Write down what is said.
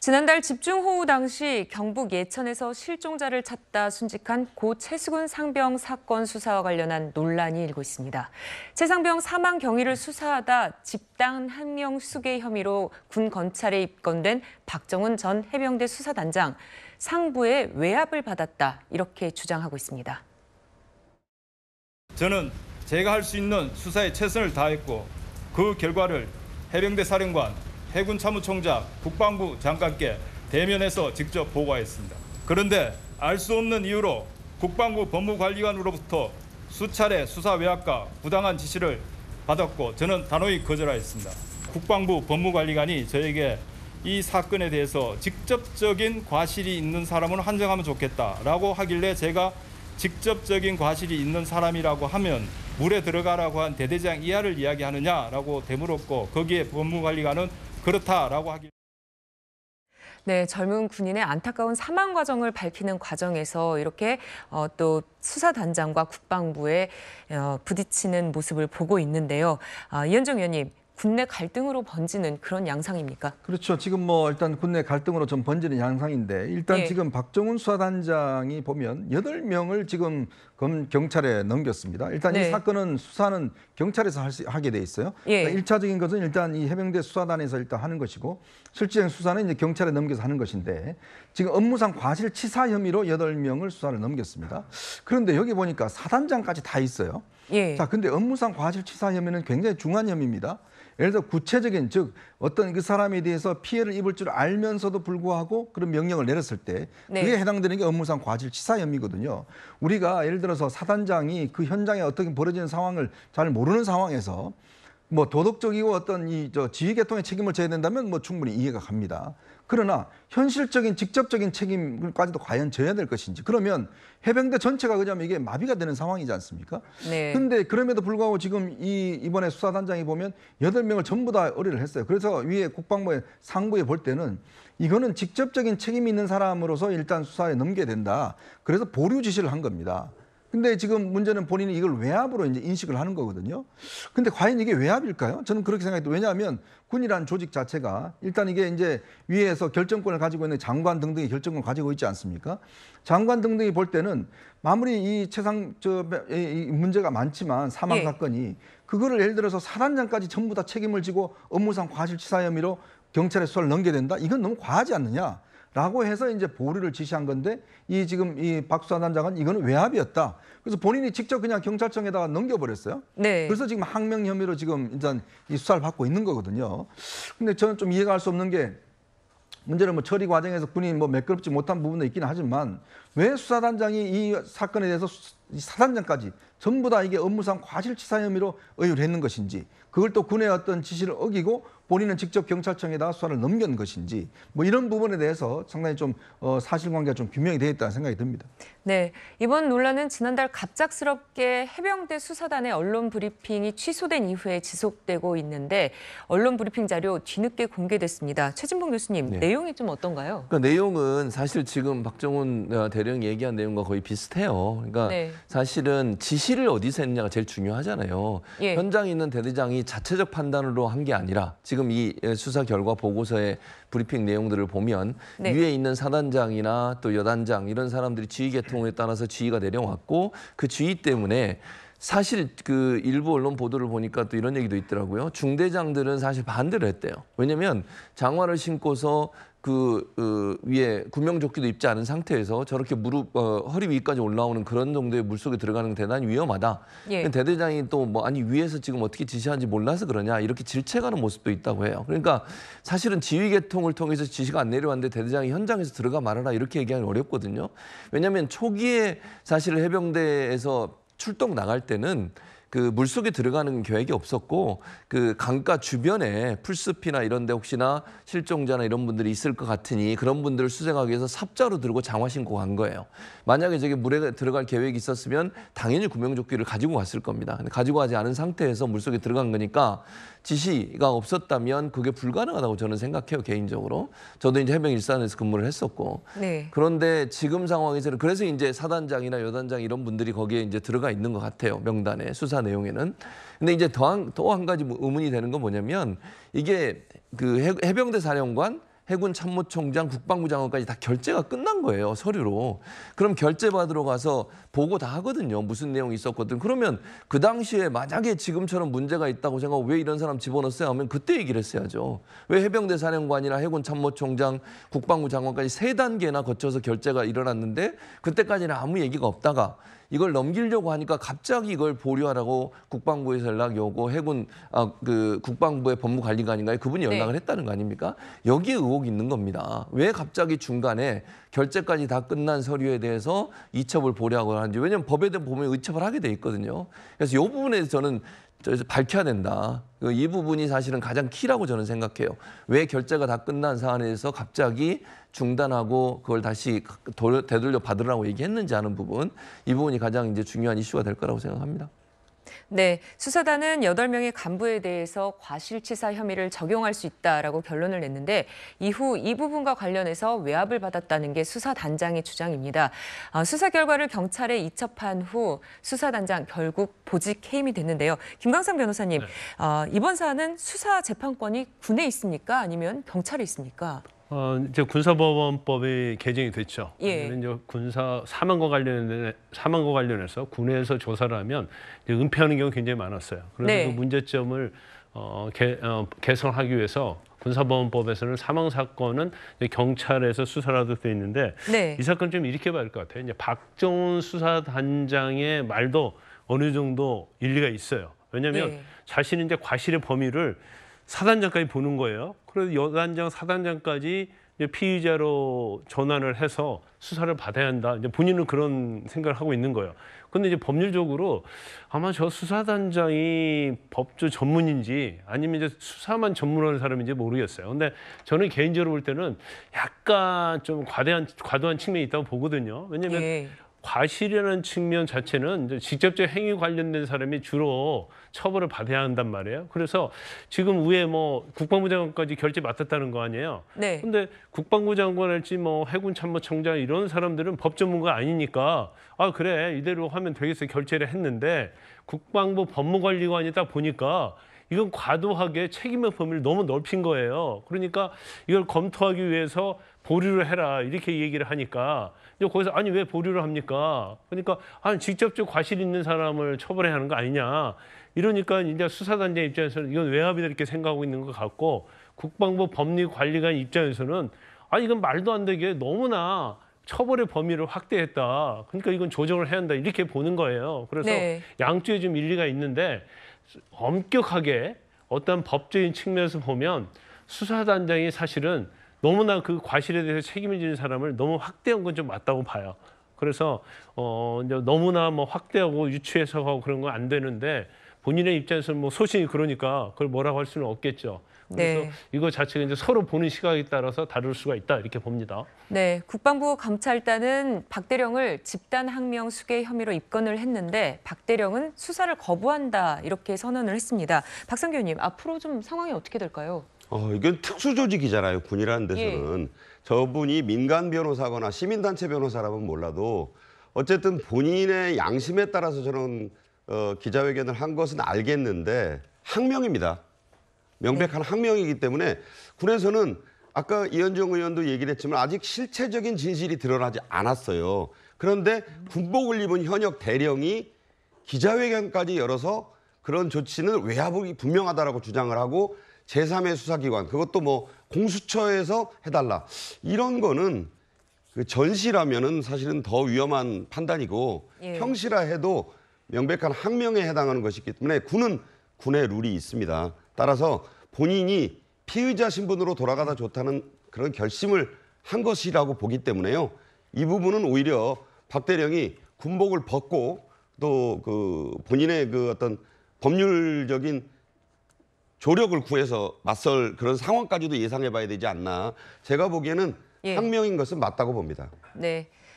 지난달 집중호우 당시 경북 예천에서 실종자를 찾다 순직한 고 최수근 상병 사건 수사와 관련한 논란이 일고 있습니다. 최 상병 사망 경위를 수사하다 집단 항명 수괴 혐의로 군 검찰에 입건된 박정훈 전 해병대 수사단장, 상부의 외압을 받았다 이렇게 주장하고 있습니다. 저는 제가 할 수 있는 수사에 최선을 다했고 그 결과를 해병대 사령관, 해군 참모총장, 국방부 장관께 대면해서 직접 보고했습니다. 그런데 알 수 없는 이유로 국방부 법무관리관으로부터 수차례 수사 외압과 부당한 지시를 받았고 저는 단호히 거절하였습니다. 국방부 법무관리관이 저에게 이 사건에 대해서 직접적인 과실이 있는 사람은 한정하면 좋겠다라고 하길래 제가 직접적인 과실이 있는 사람이라고 하면 물에 들어가라고 한 대대장 이하를 이야기하느냐라고 되물었고 거기에 법무관리관은 그렇다라고 하길. 네, 젊은 군인의 안타까운 사망 과정을 밝히는 과정에서 이렇게 또 수사단장과 국방부에 부딪히는 모습을 보고 있는데요. 이현정 의원님, 군내 갈등으로 번지는 그런 양상입니까? 그렇죠. 지금 일단 군내 갈등으로 좀 번지는 양상인데 일단 지금 박정훈 수사단장이 보면 8명을 지금 경찰에 넘겼습니다. 일단 이 사건은 수사는 경찰에서 하게 돼 있어요. 그러니까 1차적인 것은 일단 이 해병대 수사단에서 일단 하는 것이고 실질적인 수사는 이제 경찰에 넘겨서 하는 것인데 지금 업무상 과실치사 혐의로 8명을 수사를 넘겼습니다. 그런데 여기 보니까 사단장까지 다 있어요. 자, 근데 업무상 과실치사 혐의는 굉장히 중한 혐의입니다. 예를 들어 구체적인 즉 어떤 그 사람에 대해서 피해를 입을 줄 알면서도 불구하고 그런 명령을 내렸을 때 그게 해당되는 게 업무상 과실치사 혐의거든요. 우리가 예를 들어서 사단장이 그 현장에 어떻게 벌어지는 상황을 잘 모르는 상황에서 도덕적이고 어떤 지휘 계통의 책임을 져야 된다면 충분히 이해가 갑니다. 그러나 현실적인 직접적인 책임까지도 과연 져야 될 것인지 그러면 해병대 전체가 그냥 이게 마비가 되는 상황이지 않습니까? 근데 그럼에도 불구하고 지금 이번에 수사단장이 보면 8명을 전부 다 의뢰를 했어요. 그래서 위에 국방부의 상부에 볼 때는 이거는 직접적인 책임이 있는 사람으로서 일단 수사에 넘겨야 된다. 그래서 보류 지시를 한 겁니다. 근데 지금 문제는 본인이 이걸 외압으로 이제 인식을 하는 거거든요. 근데 과연 이게 외압일까요? 저는 그렇게 생각해요. 왜냐하면 군이라는 조직 자체가 일단 이게 이제 위에서 결정권을 가지고 있는 장관 등등의 결정권을 가지고 있지 않습니까? 장관 등등이 볼 때는 아무리 이 문제가 많지만 사망 사건이 그거를 예를 들어서 사단장까지 전부 다 책임을 지고 업무상 과실치사 혐의로 경찰에 수사를 넘겨야 된다? 이건 너무 과하지 않느냐? 라고 해서 이제 보류를 지시한 건데 지금 이 박 수사단장은 이거는 외압이었다. 그래서 본인이 직접 그냥 경찰청에다가 넘겨버렸어요. 그래서 지금 항명 혐의로 지금 일단 이 수사를 받고 있는 거거든요. 근데 저는 좀 이해가 할 수 없는 게 문제는 처리 과정에서 군이 매끄럽지 못한 부분도 있기는 하지만 왜 수사단장이 이 사건에 대해서 사단장까지 전부 다 이게 업무상 과실치사 혐의로 의율을 했는 것인지 그걸 또 군의 어떤 지시를 어기고 본인은 직접 경찰청에다가 수사를 넘긴 것인지 이런 부분에 대해서 상당히 좀 사실관계가 좀 규명이 되어 있다는 생각이 듭니다. 네, 이번 논란은 지난달 갑작스럽게 해병대 수사단의 언론 브리핑이 취소된 이후에 지속되고 있는데 언론 브리핑 자료 뒤늦게 공개됐습니다. 최진봉 교수님, 내용이 좀 어떤가요? 그러니까 내용은 사실 지금 박정훈 대령이 얘기한 내용과 거의 비슷해요. 그러니까 사실은 지시를 어디서 했냐가 제일 중요하잖아요. 현장에 있는 대대장이 자체적 판단으로 한 게 아니라 지금 이 수사 결과 보고서의 브리핑 내용들을 보면 위에 있는 사단장이나 또 여단장 이런 사람들이 지휘 계통에 따라서 지휘가 내려왔고 그 지휘 때문에 사실 그 일부 언론 보도를 보니까 또 이런 얘기도 있더라고요. 중대장들은 사실 반대를 했대요. 왜냐면 장화를 신고서 위에 구명조끼도 입지 않은 상태에서 저렇게 허리 위까지 올라오는 그런 정도의 물속에 들어가는 건 대단히 위험하다. 대대장이 또 아니 위에서 지금 어떻게 지시하는지 몰라서 그러냐 이렇게 질책하는 모습도 있다고 해요. 그러니까 사실은 지휘 계통을 통해서 지시가 안 내려왔는데 대대장이 현장에서 들어가 말아라 이렇게 얘기하기 어렵거든요. 왜냐하면 초기에 사실 해병대에서 출동 나갈 때는 그 물속에 들어가는 계획이 없었고 그 강가 주변에 풀숲이나 이런 데 혹시나 실종자나 이런 분들이 있을 것 같으니 그런 분들을 수색하기 위해서 삽자루 들고 장화 신고 간 거예요. 만약에 저게 물에 들어갈 계획이 있었으면 당연히 구명조끼를 가지고 갔을 겁니다. 근데 가지고 가지 않은 상태에서 물속에 들어간 거니까 지시가 없었다면 그게 불가능하다고 저는 생각해요, 개인적으로. 저도 이제 해병 일산에서 근무를 했었고. 그런데 지금 상황에서는 그래서 이제 사단장이나 여단장 이런 분들이 거기에 이제 들어가 있는 것 같아요, 명단에, 수사 내용에는. 근데 이제 또 한 가지 의문이 되는 건 뭐냐면 이게 그 해병대 사령관, 해군 참모총장, 국방부 장관까지 다 결재가 끝난 거예요, 서류로. 그럼 결재 받으러 가서 보고 다 하거든요. 무슨 내용이 있었거든. 그러면 그 당시에 만약에 지금처럼 문제가 있다고 생각하고 왜 이런 사람 집어넣었어요 하면 그때 얘기를 했어야죠. 왜 해병대 사령관이나 해군 참모총장, 국방부 장관까지 3단계나 거쳐서 결재가 일어났는데 그때까지는 아무 얘기가 없다가 이걸 넘기려고 하니까 갑자기 이걸 보류하라고 국방부에서 연락이 오고 국방부의 법무관리관인가요? 그분이 연락을 했다는 거 아닙니까? 여기에 의혹이 있는 겁니다. 왜 갑자기 중간에 결재까지 다 끝난 서류에 대해서 이첩을 보류하고 하는지. 왜냐하면 법에 대해 보면 의첩을 하게 돼 있거든요. 그래서 이 부분에 대해서 저는 밝혀야 된다. 이 부분이 사실은 가장 키라고 저는 생각해요. 왜 결재가 다 끝난 사안에 대해서 갑자기 중단하고 그걸 다시 되돌려 받으라고 얘기했는지 하는 부분, 이 부분이 가장 이제 중요한 이슈가 될 거라고 생각합니다. 네, 수사단은 8명의 간부에 대해서 과실치사 혐의를 적용할 수 있다라고 결론을 냈는데 이후 이 부분과 관련해서 외압을 받았다는 게 수사단장의 주장입니다. 수사 결과를 경찰에 이첩한 후 수사단장 결국 보직 해임이 됐는데요. 김광삼 변호사님, 네. 이번 사안은 수사 재판권이 군에 있습니까? 아니면 경찰에 있습니까? 이제 군사법원법이 개정이 됐죠. 예. 이제 군사 사망과 관련해서 군에서 조사를 하면 이제 은폐하는 경우가 굉장히 많았어요. 그래서 네. 그 문제점을 개선하기 위해서 군사법원법에서는 사망 사건은 경찰에서 수사라도 돼 있는데 네. 이 사건 좀 이렇게 봐야 할 것 같아요. 이제 박정훈 수사단장의 말도 어느 정도 일리가 있어요. 왜냐하면 예. 자신이 이제 과실의 범위를 사단장까지 보는 거예요. 그래서 여단장, 사단장까지 이제 피의자로 전환을 해서 수사를 받아야 한다. 이제 본인은 그런 생각을 하고 있는 거예요. 근데 이제 법률적으로 아마 저 수사단장이 법조 전문인지 아니면 이제 수사만 전문하는 사람인지 모르겠어요. 근데 저는 개인적으로 볼 때는 약간 좀 과도한 측면이 있다고 보거든요. 왜냐하면 예. 과실이라는 측면 자체는 이제 직접적 행위 관련된 사람이 주로 처벌을 받아야 한단 말이에요. 그래서 지금 위에 뭐 국방부 장관까지 결재 맡았다는 거 아니에요. 네. 근데 국방부 장관할지 뭐 해군 참모총장 이런 사람들은 법 전문가 아니니까 아 그래 이대로 하면 되겠어 결재를 했는데 국방부 법무관리관이 딱 보니까 이건 과도하게 책임의 범위를 너무 넓힌 거예요. 그러니까 이걸 검토하기 위해서 보류를 해라 이렇게 얘기를 하니까 거기서 아니 왜 보류를 합니까? 그러니까 아니 직접적 과실 있는 사람을 처벌해야 하는 거 아니냐. 이러니까 이제 수사단장 입장에서는 이건 외압이다 이렇게 생각하고 있는 것 같고 국방부 법리관리관 입장에서는 아 이건 말도 안 되게 너무나 처벌의 범위를 확대했다. 그러니까 이건 조정을 해야 한다 이렇게 보는 거예요. 그래서 네. 양쪽에 좀 일리가 있는데 엄격하게 어떤 법적인 측면에서 보면 수사단장이 사실은 너무나 그 과실에 대해서 책임을 지는 사람을 너무 확대한 건 좀 맞다고 봐요. 그래서 이제 너무나 뭐 확대하고 유추해석하고 그런 건 안 되는데 본인의 입장에서는 뭐 소신이 그러니까 그걸 뭐라고 할 수는 없겠죠. 그래서 네. 이거 자체가 이제 서로 보는 시각에 따라서 다를 수가 있다 이렇게 봅니다. 네, 국방부 감찰단은 박 대령을 집단 항명 수괴 혐의로 입건을 했는데 박 대령은 수사를 거부한다 이렇게 선언을 했습니다. 박성규 의원님, 앞으로 좀 상황이 어떻게 될까요? 이건 특수조직이잖아요. 군이라는 데서는. 저분이 민간 변호사거나 시민단체 변호사라면 몰라도 어쨌든 본인의 양심에 따라서 저는 기자회견을 한 것은 알겠는데 항명입니다. 명백한 항명이기 때문에 군에서는 아까 이현정 의원도 얘기를 했지만 아직 실체적인 진실이 드러나지 않았어요. 그런데 군복을 입은 현역 대령이 기자회견까지 열어서 그런 조치는 외압이 분명하다라고 주장을 하고 제3의 수사기관, 그것도 뭐 공수처에서 해달라. 이런 거는 그 전시라면은 사실은 더 위험한 판단이고 형시라 해도 명백한 항명에 해당하는 것이기 때문에 군은 군의 룰이 있습니다. 따라서 본인이 피의자 신분으로 돌아가다 좋다는 그런 결심을 한 것이라고 보기 때문에요. 이 부분은 오히려 박 대령이 군복을 벗고 또 그 본인의 그 어떤 법률적인 조력을 구해서 맞설 그런 상황까지도 예상해 봐야 되지 않나. 제가 보기에는 항명인 것은 맞다고 봅니다. 네.